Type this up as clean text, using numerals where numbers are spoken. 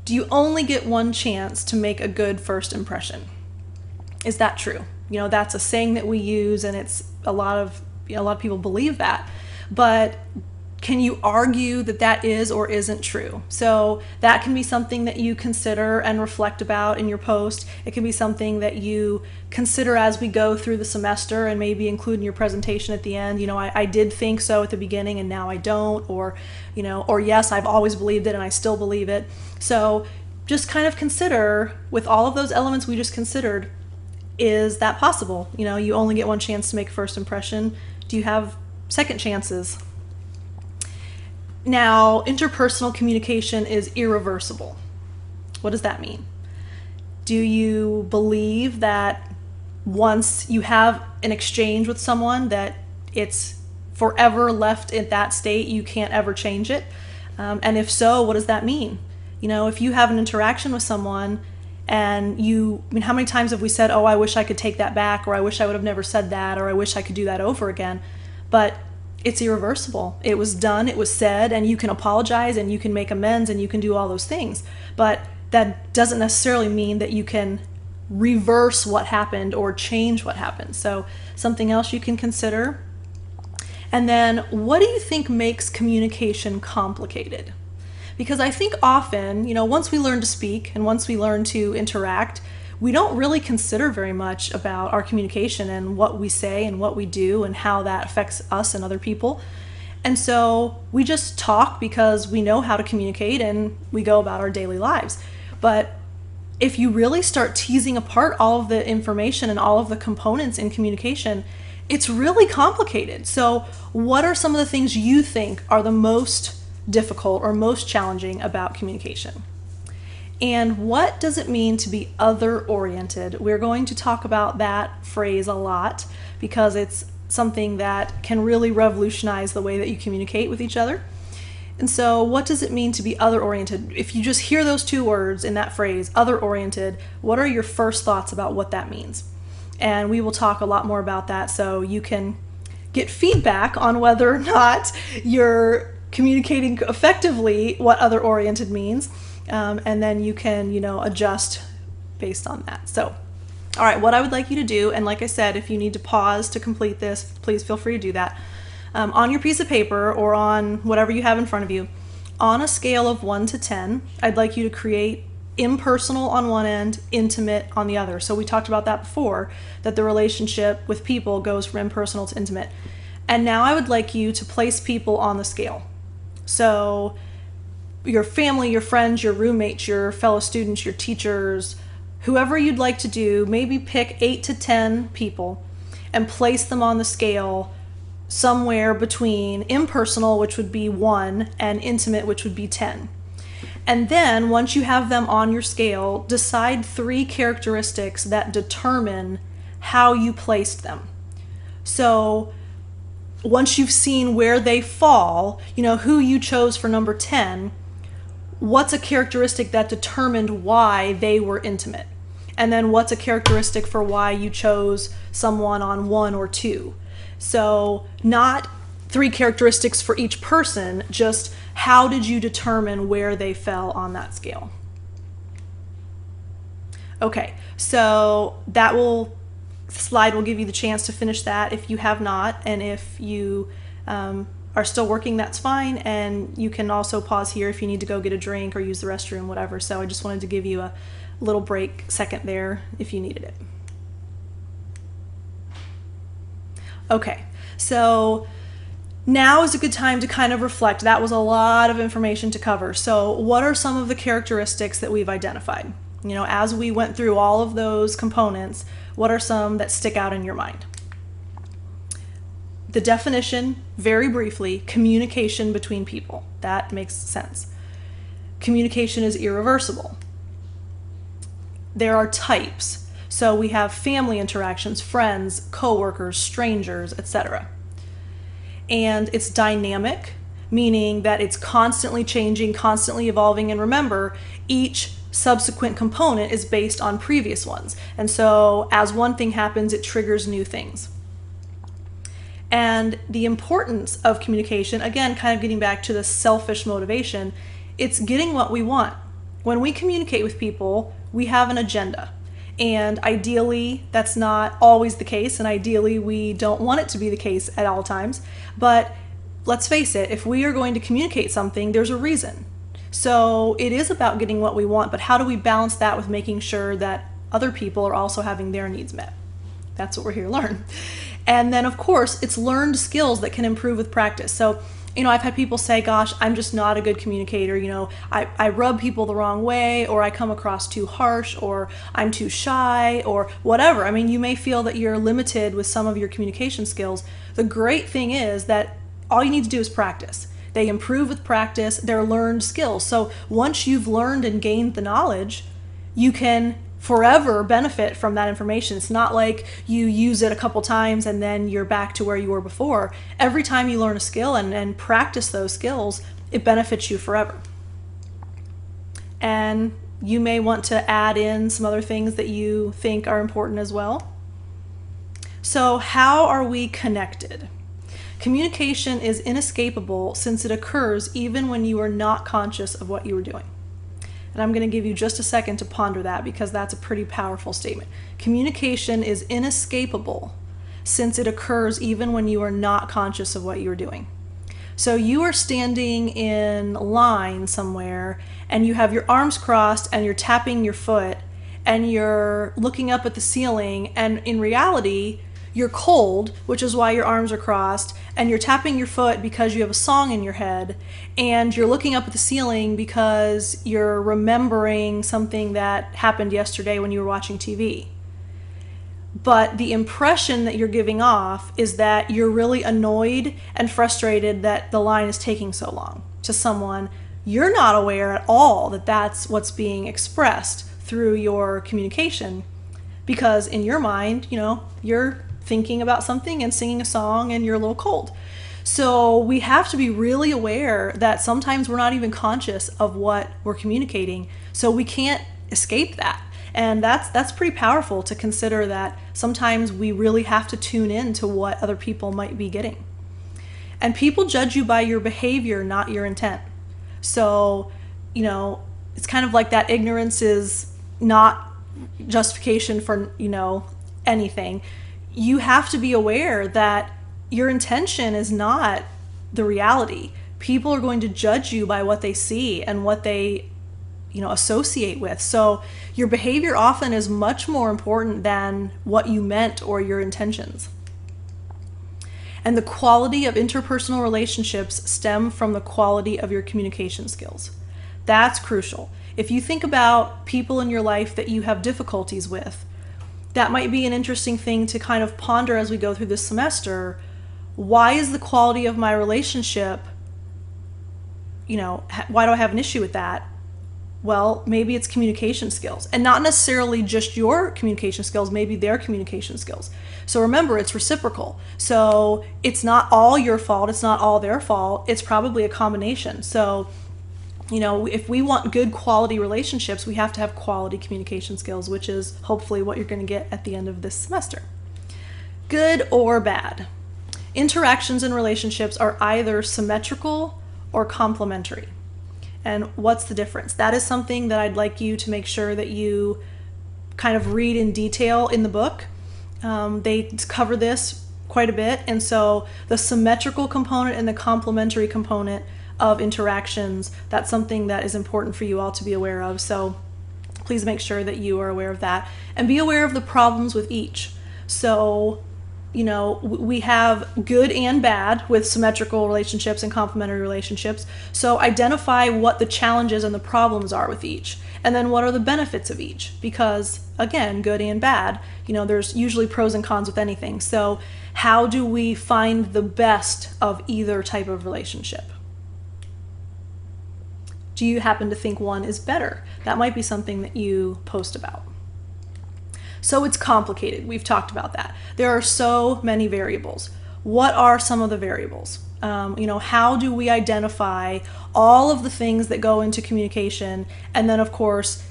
do you only get one chance to make a good first impression? Is that true? You know, that's a saying that we use, and it's a lot of people believe that. But can you argue that that is or isn't true? So that can be something that you consider and reflect about in your post. It can be something that you consider as we go through the semester and maybe include in your presentation at the end. You know, I did think so at the beginning and now I don't, or, you know, or yes, I've always believed it and I still believe it. So just kind of consider, with all of those elements we just considered, is that possible? You know, you only get one chance to make a first impression. Do you have second chances? Now, interpersonal communication is irreversible. What does that mean? Do you believe that once you have an exchange with someone that it's forever left in that state, you can't ever change it? And if so, what does that mean? You know, if you have an interaction with someone and how many times have we said, oh, I wish I could take that back, or I wish I would have never said that, or I wish I could do that over again. But it's irreversible. It was done, it was said, and you can apologize and you can make amends and you can do all those things. But that doesn't necessarily mean that you can reverse what happened or change what happened. So something else you can consider. And then, what do you think makes communication complicated? Because I think often, you know, once we learn to speak and once we learn to interact, we don't really consider very much about our communication and what we say and what we do and how that affects us and other people. And so we just talk because we know how to communicate and we go about our daily lives. But if you really start teasing apart all of the information and all of the components in communication, it's really complicated. So what are some of the things you think are the most difficult or most challenging about communication? And what does it mean to be other-oriented? We're going to talk about that phrase a lot because it's something that can really revolutionize the way that you communicate with each other. And so what does it mean to be other-oriented? If you just hear those two words in that phrase, other-oriented, what are your first thoughts about what that means? And we will talk a lot more about that so you can get feedback on whether or not you're communicating effectively what other-oriented means. And then you can, you know, adjust based on that. So, all right, what I would like you to do, and like I said, if you need to pause to complete this, please feel free to do that. On your piece of paper or on whatever you have in front of you, on a scale of 1 to 10, I'd like you to create impersonal on one end, intimate on the other. So we talked about that before, that the relationship with people goes from impersonal to intimate. And now I would like you to place people on the scale. So your family, your friends, your roommates, your fellow students, your teachers, whoever you'd like to do, maybe pick 8 to 10 people and place them on the scale somewhere between impersonal, which would be 1, and intimate, which would be 10. And then once you have them on your scale, decide 3 characteristics that determine how you placed them. So once you've seen where they fall, you know, who you chose for number 10, what's a characteristic that determined why they were intimate? And then what's a characteristic for why you chose someone on 1 or 2? So not 3 characteristics for each person, just how did you determine where they fell on that scale? Okay, so slide will give you the chance to finish that if you have not, and if you are still working, that's fine, and you can also pause here if you need to go get a drink or use the restroom, whatever. So I just wanted to give you a little break second there if you needed it. Okay, so now is a good time to kind of reflect. That was a lot of information to cover. So what are some of the characteristics that we've identified? You know, as we went through all of those components, what are some that stick out in your mind? The definition, very briefly, communication between people. That makes sense. Communication is irreversible. There are types. So we have family interactions, friends, coworkers, strangers, etc. And it's dynamic, meaning that it's constantly changing, constantly evolving, and remember, each subsequent component is based on previous ones. And so as one thing happens, it triggers new things. And the importance of communication, again, kind of getting back to the selfish motivation, it's getting what we want. When we communicate with people, we have an agenda. And ideally, that's not always the case, and ideally we don't want it to be the case at all times. But let's face it, if we are going to communicate something, there's a reason. So it is about getting what we want, but how do we balance that with making sure that other people are also having their needs met? That's what we're here to learn. And then, of course, it's learned skills that can improve with practice. So, I've had people say, gosh, I'm just not a good communicator. I rub people the wrong way, or I come across too harsh, or I'm too shy, or whatever. You may feel that you're limited with some of your communication skills. The great thing is that all you need to do is practice. They improve with practice. They're learned skills. So once you've learned and gained the knowledge, you can forever benefit from that information. It's not like you use it a couple times and then you're back to where you were before. Every time you learn a skill and practice those skills, it benefits you forever. And you may want to add in some other things that you think are important as well. So how are we connected? Communication is inescapable since it occurs even when you are not conscious of what you are doing. And I'm going to give you just a second to ponder that, because that's a pretty powerful statement. Communication is inescapable since it occurs even when you are not conscious of what you're doing. So you are standing in line somewhere and you have your arms crossed and you're tapping your foot and you're looking up at the ceiling, and in reality you're cold, which is why your arms are crossed, and you're tapping your foot because you have a song in your head, and you're looking up at the ceiling because you're remembering something that happened yesterday when you were watching TV. But the impression that you're giving off is that you're really annoyed and frustrated that the line is taking so long. To someone, you're not aware at all that that's what's being expressed through your communication, because in your mind, you're thinking about something and singing a song and you're a little cold. So we have to be really aware that sometimes we're not even conscious of what we're communicating, so we can't escape that. And that's pretty powerful to consider, that sometimes we really have to tune in to what other people might be getting. And people judge you by your behavior, not your intent. So, it's kind of like that ignorance is not justification for, anything. You have to be aware that your intention is not the reality. People are going to judge you by what they see and what they, associate with. So your behavior often is much more important than what you meant or your intentions. And the quality of interpersonal relationships stem from the quality of your communication skills. That's crucial. If you think about people in your life that you have difficulties with, that might be an interesting thing to kind of ponder as we go through this semester. Why is the quality of my relationship, why do I have an issue with that? Well, maybe it's communication skills, and not necessarily just your communication skills, maybe their communication skills. So remember, it's reciprocal. So it's not all your fault, it's not all their fault, it's probably a combination. So, if we want good quality relationships, we have to have quality communication skills, which is hopefully what you're going to get at the end of this semester. Good or bad. Interactions in relationships are either symmetrical or complementary. And what's the difference? That is something that I'd like you to make sure that you kind of read in detail in the book. They cover this quite a bit. And so the symmetrical component and the complementary component of interactions, that's something that is important for you all to be aware of. So please make sure that you are aware of that and be aware of the problems with each. So, we have good and bad with symmetrical relationships and complementary relationships. So identify what the challenges and the problems are with each, and then what are the benefits of each, because again, good and bad, there's usually pros and cons with anything. So how do we find the best of either type of relationship? Do you happen to think one is better? That might be something that you post about. So it's complicated. We've talked about that. There are so many variables. What are some of the variables? How do we identify all of the things that go into communication? And then, of course,